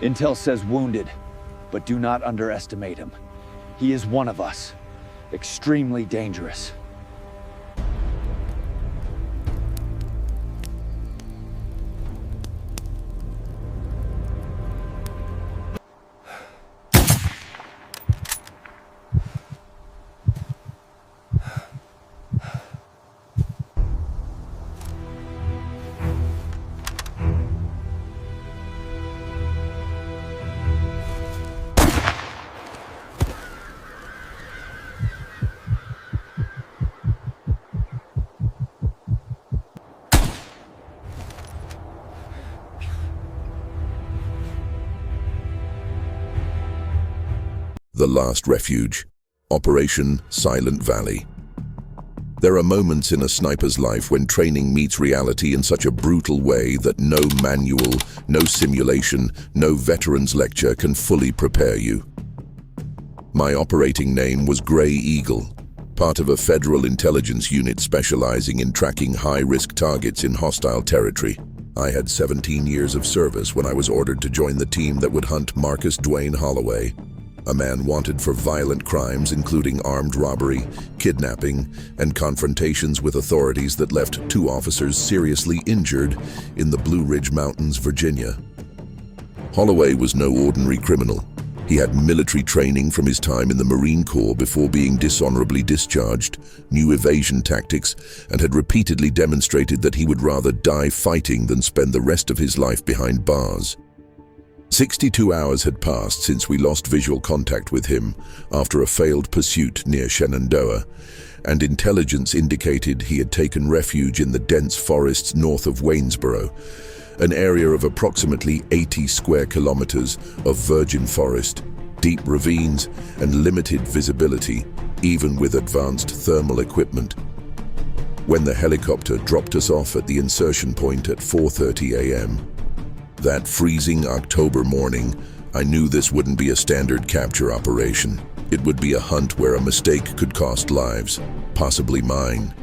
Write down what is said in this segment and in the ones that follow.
Intel says wounded, but do not underestimate him. He is one of us. Extremely dangerous. The Last Refuge, Operation Silent Valley. There are moments in a sniper's life when training meets reality in such a brutal way that no manual, no simulation, no veteran's lecture can fully prepare you. My operating name was Grey Eagle, part of a federal intelligence unit specializing in tracking high-risk targets in hostile territory. I had 17 years of service when I was ordered to join the team that would hunt Marcus Dwayne Holloway, a man wanted for violent crimes including armed robbery, kidnapping, and confrontations with authorities that left 2 officers seriously injured in the Blue Ridge Mountains, Virginia. Holloway was no ordinary criminal. He had military training from his time in the Marine Corps before being dishonorably discharged, knew evasion tactics, and had repeatedly demonstrated that he would rather die fighting than spend the rest of his life behind bars. 62 hours had passed since we lost visual contact with him after a failed pursuit near Shenandoah, and intelligence indicated he had taken refuge in the dense forests north of Waynesboro, an area of approximately 80 square kilometers of virgin forest, deep ravines, and limited visibility, even with advanced thermal equipment. When the helicopter dropped us off at the insertion point at 4:30 a.m., that freezing October morning, I knew this wouldn't be a standard capture operation. It would be a hunt where a mistake could cost lives, possibly mine.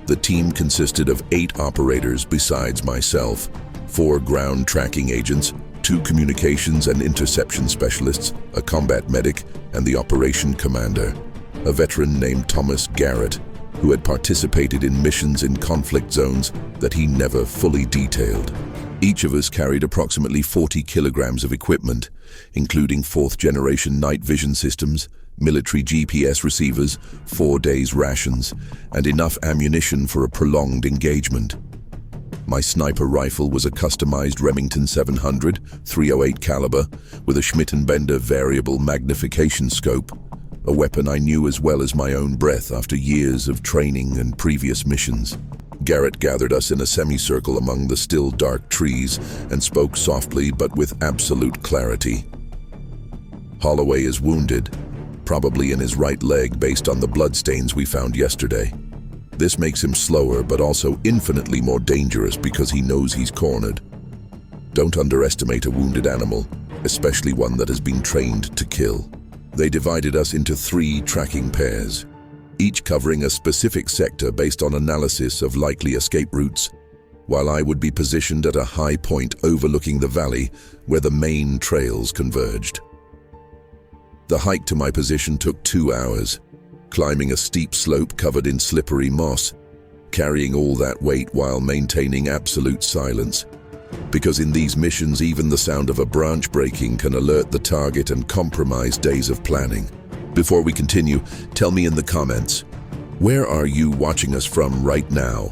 The team consisted of 8 operators besides myself, 4 ground tracking agents, 2 communications and interception specialists, a combat medic, and the operation commander, a veteran named Thomas Garrett, who had participated in missions in conflict zones that he never fully detailed. Each of us carried approximately 40 kilograms of equipment, including 4th-generation night vision systems, military GPS receivers, 4 days' rations, and enough ammunition for a prolonged engagement. My sniper rifle was a customized Remington 700 .308 caliber with a Schmidt & Bender variable magnification scope, a weapon I knew as well as my own breath after years of training and previous missions. Garrett gathered us in a semicircle among the still dark trees and spoke softly but with absolute clarity. Holloway is wounded, probably in his right leg based on the bloodstains we found yesterday. This makes him slower but also infinitely more dangerous because he knows he's cornered. Don't underestimate a wounded animal, especially one that has been trained to kill. They divided us into 3 tracking pairs, each covering a specific sector based on analysis of likely escape routes, while I would be positioned at a high point overlooking the valley where the main trails converged. The hike to my position took 2 hours, climbing a steep slope covered in slippery moss, carrying all that weight while maintaining absolute silence. Because in these missions, even the sound of a branch breaking can alert the target and compromise days of planning. Before we continue, tell me in the comments, where are you watching us from right now?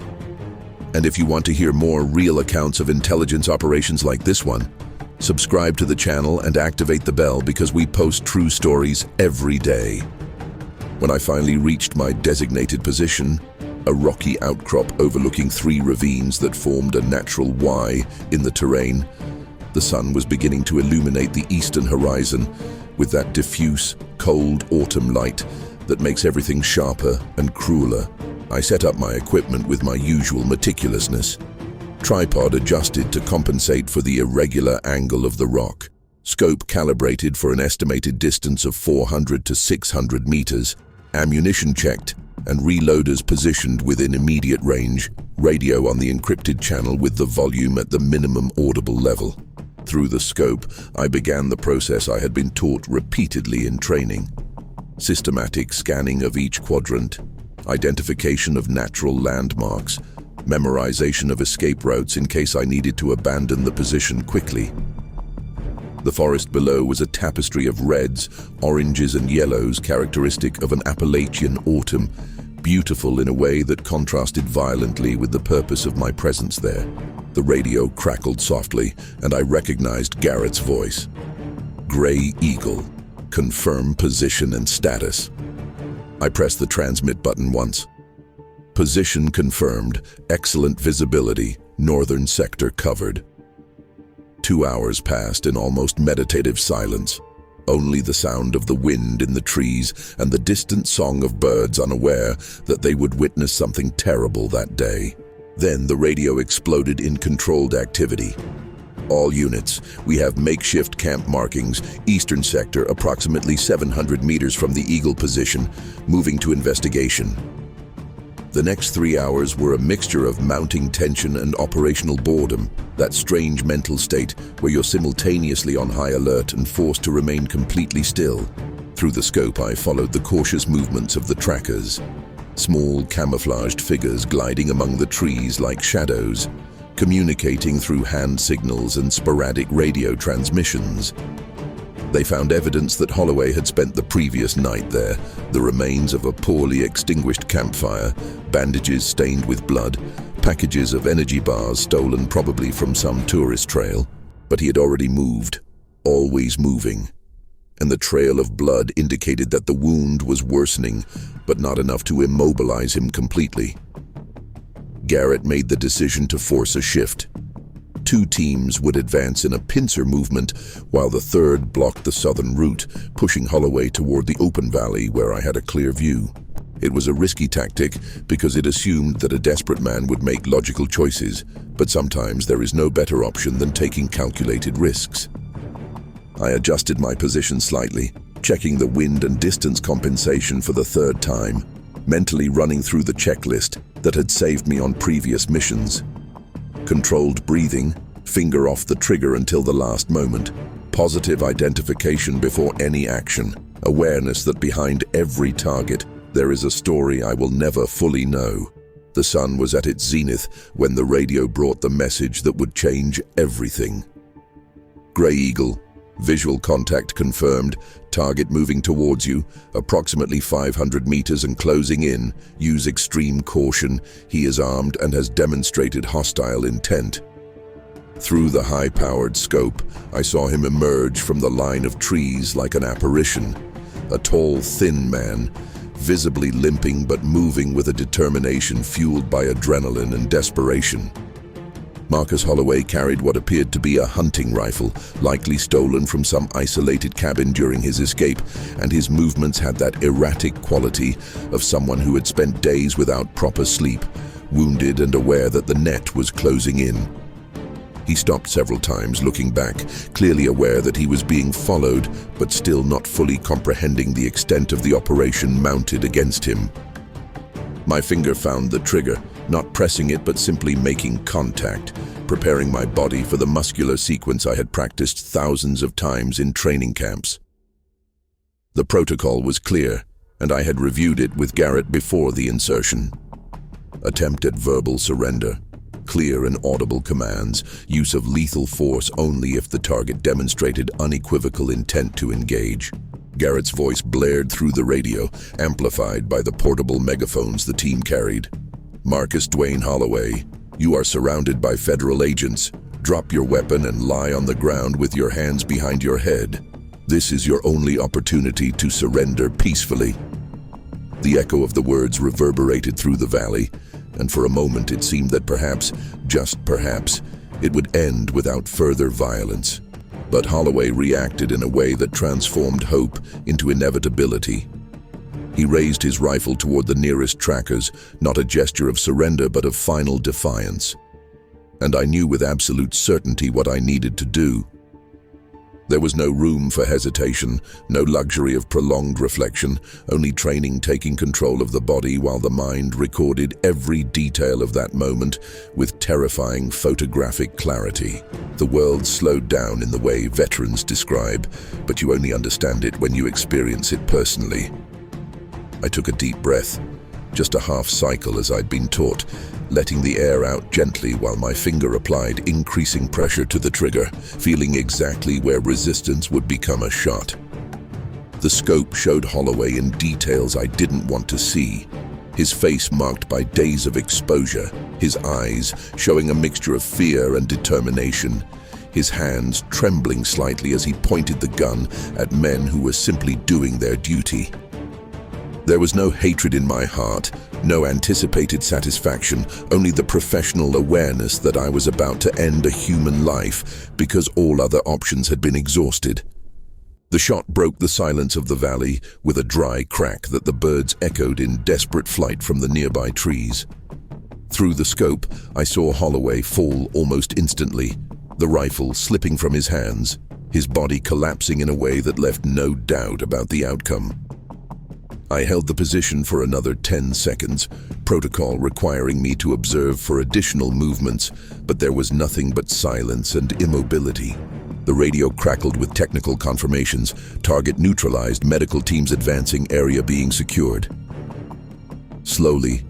And if you want to hear more real accounts of intelligence operations like this one, subscribe to the channel and activate the bell because we post true stories every day. When I finally reached my designated position, a rocky outcrop overlooking 3 ravines that formed a natural Y in the terrain, the sun was beginning to illuminate the eastern horizon with that diffuse, cold autumn light that makes everything sharper and crueler. I set up my equipment with my usual meticulousness. Tripod adjusted to compensate for the irregular angle of the rock. Scope calibrated for an estimated distance of 400 to 600 meters. Ammunition checked and reloaders positioned within immediate range. Radio on the encrypted channel with the volume at the minimum audible level. Through the scope, I began the process I had been taught repeatedly in training. Systematic scanning of each quadrant, identification of natural landmarks, memorization of escape routes in case I needed to abandon the position quickly. The forest below was a tapestry of reds, oranges and yellows characteristic of an Appalachian autumn, beautiful in a way that contrasted violently with the purpose of my presence there. The radio crackled softly, and I recognized Garrett's voice. Gray Eagle. Confirm position and status. I pressed the transmit button once. Position confirmed. Excellent visibility. Northern sector covered. 2 hours passed in almost meditative silence. Only the sound of the wind in the trees and the distant song of birds unaware that they would witness something terrible that day. Then the radio exploded in controlled activity. All units, we have makeshift camp markings, eastern sector, approximately 700 meters from the Eagle position, moving to investigation. The next 3 hours were a mixture of mounting tension and operational boredom, that strange mental state where you're simultaneously on high alert and forced to remain completely still. Through the scope, I followed the cautious movements of the trackers. Small, camouflaged figures gliding among the trees like shadows, communicating through hand signals and sporadic radio transmissions. They found evidence that Holloway had spent the previous night there, the remains of a poorly extinguished campfire, bandages stained with blood, packages of energy bars stolen probably from some tourist trail. But he had already moved, always moving. And the trail of blood indicated that the wound was worsening, but not enough to immobilize him completely. Garrett made the decision to force a shift. 2 teams would advance in a pincer movement, while the third blocked the southern route, pushing Holloway toward the open valley where I had a clear view. It was a risky tactic because it assumed that a desperate man would make logical choices, but sometimes there is no better option than taking calculated risks. I adjusted my position slightly, checking the wind and distance compensation for the 3rd time, mentally running through the checklist that had saved me on previous missions. Controlled breathing, finger off the trigger until the last moment, positive identification before any action, awareness that behind every target there is a story I will never fully know. The sun was at its zenith when the radio brought the message that would change everything. Gray Eagle, visual contact confirmed, target moving towards you, approximately 500 meters and closing in. Use extreme caution. He is armed and has demonstrated hostile intent. Through the high-powered scope, I saw him emerge from the line of trees like an apparition. A tall, thin man, visibly limping but moving with a determination fueled by adrenaline and desperation. Marcus Holloway carried what appeared to be a hunting rifle, likely stolen from some isolated cabin during his escape, and his movements had that erratic quality of someone who had spent days without proper sleep, wounded and aware that the net was closing in. He stopped several times, looking back, clearly aware that he was being followed, but still not fully comprehending the extent of the operation mounted against him. My finger found the trigger, not pressing it but simply making contact, preparing my body for the muscular sequence I had practiced thousands of times in training camps. The protocol was clear, and I had reviewed it with Garrett before the insertion. Attempt at verbal surrender, clear and audible commands, use of lethal force only if the target demonstrated unequivocal intent to engage. Garrett's voice blared through the radio, amplified by the portable megaphones the team carried. Marcus Dwayne Holloway, you are surrounded by federal agents. Drop your weapon and lie on the ground with your hands behind your head. This is your only opportunity to surrender peacefully. The echo of the words reverberated through the valley, and for a moment it seemed that perhaps, just perhaps, it would end without further violence. But Holloway reacted in a way that transformed hope into inevitability. He raised his rifle toward the nearest trackers, not a gesture of surrender but of final defiance. And I knew with absolute certainty what I needed to do. There was no room for hesitation, no luxury of prolonged reflection, only training taking control of the body while the mind recorded every detail of that moment with terrifying photographic clarity. The world slowed down in the way veterans describe, but you only understand it when you experience it personally. I took a deep breath, just a half cycle as I'd been taught, letting the air out gently while my finger applied increasing pressure to the trigger, feeling exactly where resistance would become a shot. The scope showed Holloway in details I didn't want to see, his face marked by days of exposure, his eyes showing a mixture of fear and determination, his hands trembling slightly as he pointed the gun at men who were simply doing their duty. There was no hatred in my heart, no anticipated satisfaction, only the professional awareness that I was about to end a human life because all other options had been exhausted. The shot broke the silence of the valley with a dry crack that the birds echoed in desperate flight from the nearby trees. Through the scope, I saw Holloway fall almost instantly, the rifle slipping from his hands, his body collapsing in a way that left no doubt about the outcome. I held the position for another 10 seconds, protocol requiring me to observe for additional movements, but there was nothing but silence and immobility. The radio crackled with technical confirmations, target neutralized, medical teams advancing, area being secured. Slowly,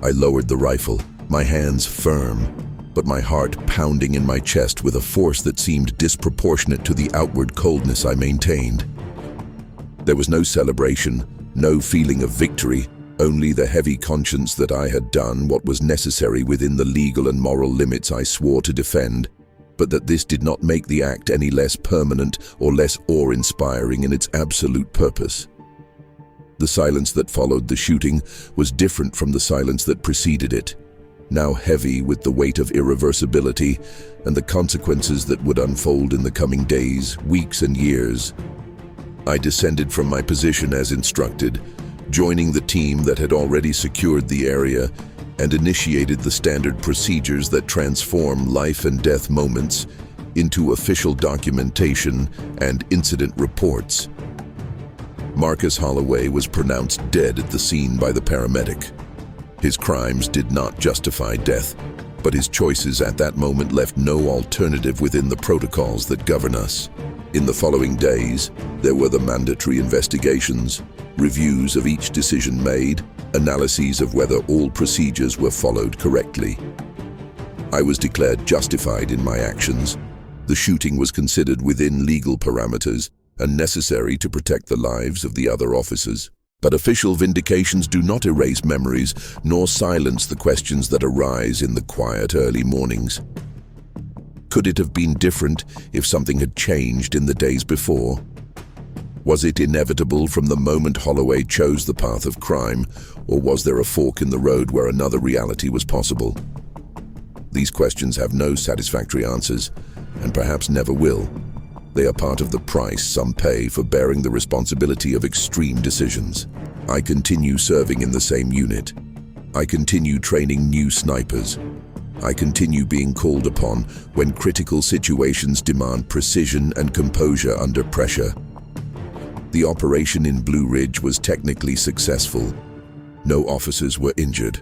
I lowered the rifle, my hands firm, but my heart pounding in my chest with a force that seemed disproportionate to the outward coldness I maintained. There was no celebration, no feeling of victory, only the heavy conscience that I had done what was necessary within the legal and moral limits I swore to defend, but that this did not make the act any less permanent or less awe-inspiring in its absolute purpose. The silence that followed the shooting was different from the silence that preceded it, now heavy with the weight of irreversibility and the consequences that would unfold in the coming days, weeks, and years. I descended from my position as instructed, joining the team that had already secured the area and initiated the standard procedures that transform life and death moments into official documentation and incident reports. Marcus Holloway was pronounced dead at the scene by the paramedic. His crimes did not justify death, but his choices at that moment left no alternative within the protocols that govern us. In the following days, there were the mandatory investigations, reviews of each decision made, analyses of whether all procedures were followed correctly. I was declared justified in my actions. The shooting was considered within legal parameters and necessary to protect the lives of the other officers. But official vindications do not erase memories nor silence the questions that arise in the quiet early mornings. Could it have been different if something had changed in the days before? Was it inevitable from the moment Holloway chose the path of crime, or was there a fork in the road where another reality was possible? These questions have no satisfactory answers, and perhaps never will. They are part of the price some pay for bearing the responsibility of extreme decisions. I continue serving in the same unit. I continue training new snipers. I continue being called upon when critical situations demand precision and composure under pressure. The operation in Blue Ridge was technically successful. No officers were injured.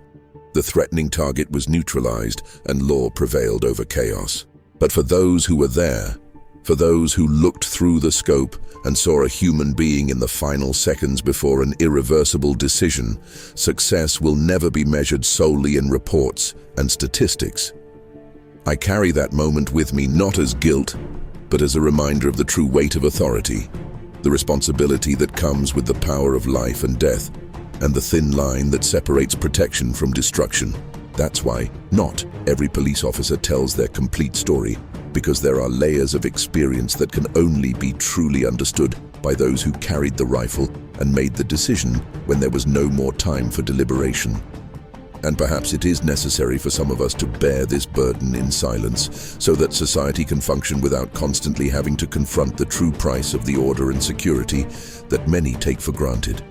The threatening target was neutralized and law prevailed over chaos. But for those who were there, for those who looked through the scope and saw a human being in the final seconds before an irreversible decision, success will never be measured solely in reports and statistics. I carry that moment with me not as guilt, but as a reminder of the true weight of authority, the responsibility that comes with the power of life and death, and the thin line that separates protection from destruction. That's why not every police officer tells their complete story, because there are layers of experience that can only be truly understood by those who carried the rifle and made the decision when there was no more time for deliberation. And perhaps it is necessary for some of us to bear this burden in silence so that society can function without constantly having to confront the true price of the order and security that many take for granted.